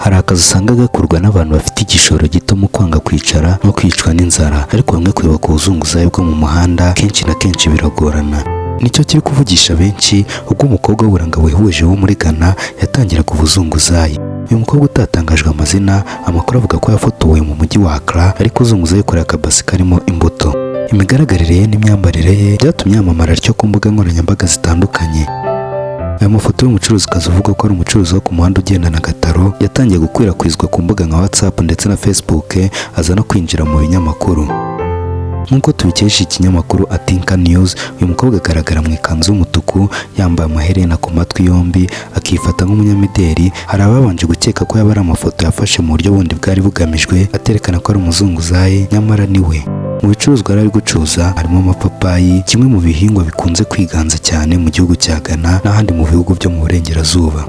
hari akazi usanga gakorwa n'abantu bafite igishoro gito mu kwanga kwicara no kwicwa n'inzara, ariko bamwe kwibuka ubuzunguzayi bwo mu muhanda kenshi na kenshi biragorana. Nicyo kiri kuvugisha benshi ubwo umukobwa w'uburanga wihuje wo muri Ghana yatangiraga ubuzunguzayi. Uyu mukobwa utatangajwe amazina, amakuru avuga ko yafotowe mu mujyi wa Accra ariko uzunguzayi yikoreye akabasi karimo imbuto. Imigaragarire ye n'imyambarire ye byatumye yamamara atyo ku mbuga nkoranyambaga zitandukanye. Aya mafoto y'umucuruzikazi uvuga ko ari umucuruzi wo ku muhanda ugendana agataro yatangiye gukwirakwizwa ku mbuga nka WhatsApp ndetse na Facebook, aza no kwinjira mu binyamakuru. Nk'uko tubikesha ikinyamakuru Atinka News, uyu mukobwa agaragara mu ikanzu y'umutuku, yambaye amaherena ku matwi yombi, akifata nk'umunyamideli. Hari ababanje gukeka ko yaba ari amafoto yafashe mu buryo bundi bwari bugamijwe aterekana ko ari umuzunguzayi, nyamara ni we. Mu bicuruzwa ari gucuruza harimo amapapayi, kimwe mu bihingwa bikunze kwiganza cyane mu gihugu cya Ghana n'ahandi mu bihugu byo mu burengerazuba.